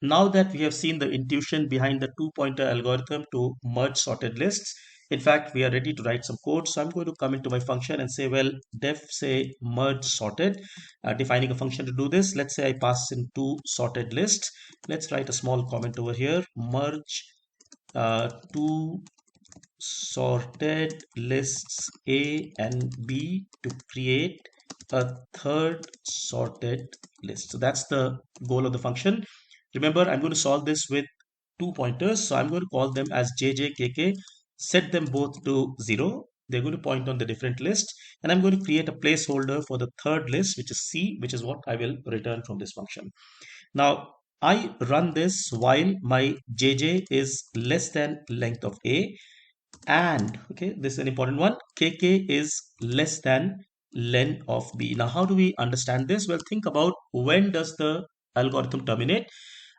now that we have seen the intuition behind the two-pointer algorithm to merge sorted lists, in fact, we are ready to write some code. So I'm going to come into my function and say, well, def say merge sorted, defining a function to do this. Let's say I pass in two sorted lists. Let's write a small comment over here, merge two sorted lists A and B to create a third sorted list. So that's the goal of the function. Remember, I'm going to solve this with two pointers. So I'm going to call them as JJKK, set them both to 0. They're going to point on the different list. And I'm going to create a placeholder for the third list, which is C, which is what I will return from this function. Now, I run this while my JJ is less than length of A, and okay, this is an important one, kk is less than len of b. Now how do we understand this? Well, think about, when does the algorithm terminate?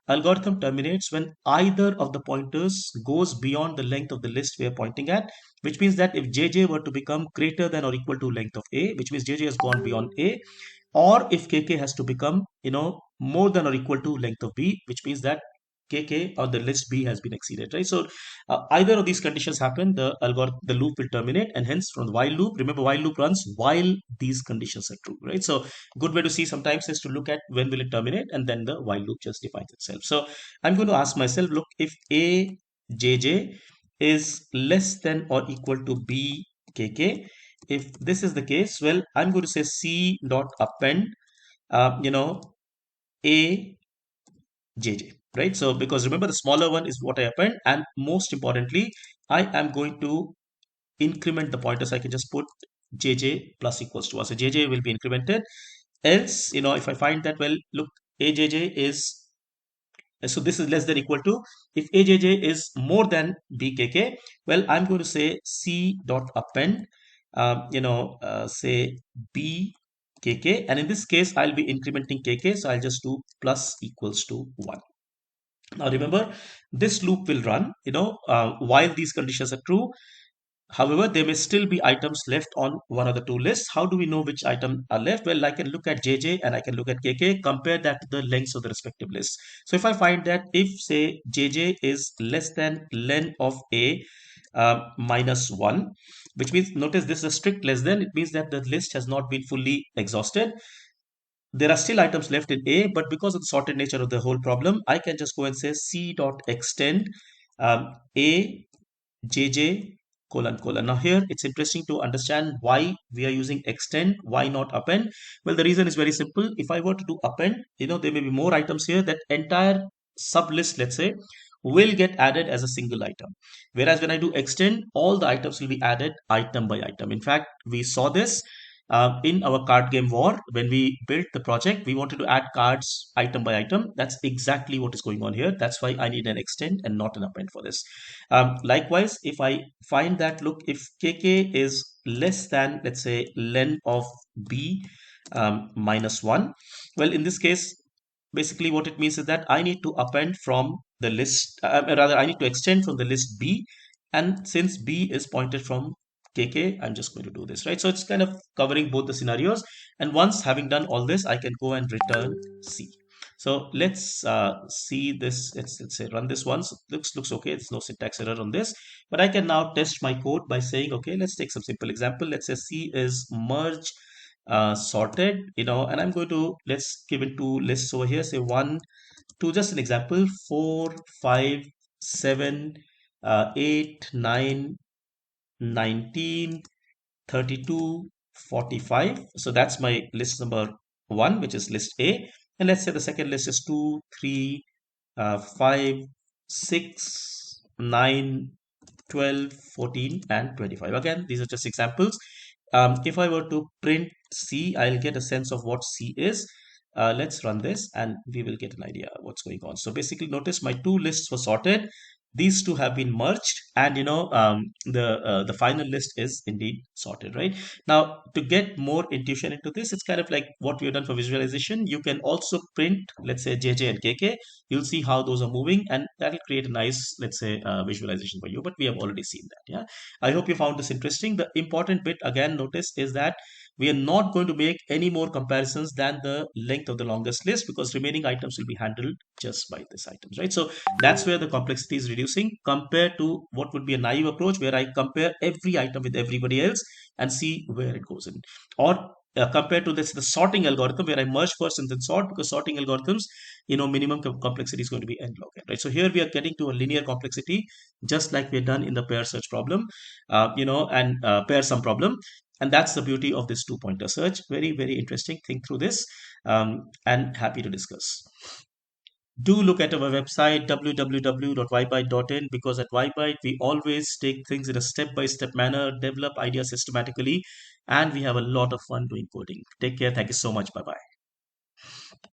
Algorithm terminates when either of the pointers goes beyond the length of the list we are pointing at, which means that if jj were to become greater than or equal to length of a, which means jj has gone beyond a, or if kk has to become more than or equal to length of b, which means that kk or the list b has been exceeded, right? So either of these conditions happen, the algorithm, the loop will terminate, and hence from the while loop, remember while loop runs while these conditions are true, right? So good way to see sometimes is to look at when will it terminate, and then the while loop just defines itself. So I'm going to ask myself, look, if a jj is less than or equal to b kk, if this is the case, well, I'm going to say c dot append a jj, right? So because remember, the smaller one is what I append, and most importantly, I am going to increment the pointer. So I can just put jj plus equals to 1. So jj will be incremented. Else, if I find that, well, look, ajj is, so this is less than equal to, if ajj is more than bkk, well, I'm going to say c dot append, say bkk, and in this case, I'll be incrementing kk, so I'll just do plus equals to 1. Now remember, this loop will run, while these conditions are true. However, there may still be items left on one of the two lists. How do we know which item are left? Well, I can look at JJ and I can look at KK, compare that to the lengths of the respective lists. So if I find that if, say, JJ is less than len of A minus 1, which means, notice this is a strict less than, it means that the list has not been fully exhausted. There are still items left in A, but because of the sorted nature of the whole problem, I can just go and say C dot extend A JJ colon colon. Now here it's interesting to understand why we are using extend, why not append? Well, the reason is very simple. If I were to do append, there may be more items here. That entire sub list, let's say, will get added as a single item. Whereas when I do extend, all the items will be added item by item. In fact, we saw this in our card game war. When we built the project, we wanted to add cards item by item. That's exactly what is going on here. That's why I need an extend and not an append for this. Likewise, if I find that, look, if kk is less than, let's say, len of b minus 1, well, in this case, basically what it means is that I need to append from the list, rather I need to extend from the list b, and since b is pointed from kk, I'm just going to do this, right? So it's kind of covering both the scenarios, and once having done all this, I can go and return c. So let's see this. Let's say run this once. Looks okay. It's no syntax error on this, but I can now test my code by saying, okay, let's take some simple example. Let's say c is merge sorted, and I'm going to, let's give it two lists over here. Say 1, 2, just an example, 4, 5, 7, 8, 9, 19, 32, 45. So that's my list number 1, which is list A. And let's say the second list is 2, 3, 5, 6, 9, 12, 14, and 25. Again, these are just examples. If I were to print C, I'll get a sense of what C is. Let's run this and we will get an idea of what's going on. So basically, notice my two lists were sorted. These two have been merged, and the final list is indeed sorted, right? Now, to get more intuition into this, it's kind of like what we've done for visualization. You can also print, let's say, JJ and KK. You'll see how those are moving, and that'll create a nice, let's say, visualization for you. But we have already seen that. Yeah, I hope you found this interesting. The important bit, again, notice, is that we are not going to make any more comparisons than the length of the longest list, because remaining items will be handled just by this items, right? So that's where the complexity is reducing compared to what would be a naive approach where I compare every item with everybody else and see where it goes in. Or compared to this, the sorting algorithm where I merge first and then sort, because sorting algorithms, minimum complexity is going to be n log n, right? So here we are getting to a linear complexity, just like we're done in the pair search problem, and pair sum problem. And that's the beauty of this two pointer search. Very, very interesting. Think through this, and happy to discuss. Do look at our website www.ybyte.in, because at Ybyte we always take things in a step-by-step manner, develop ideas systematically, and we have a lot of fun doing coding. Take care. Thank you so much. Bye bye.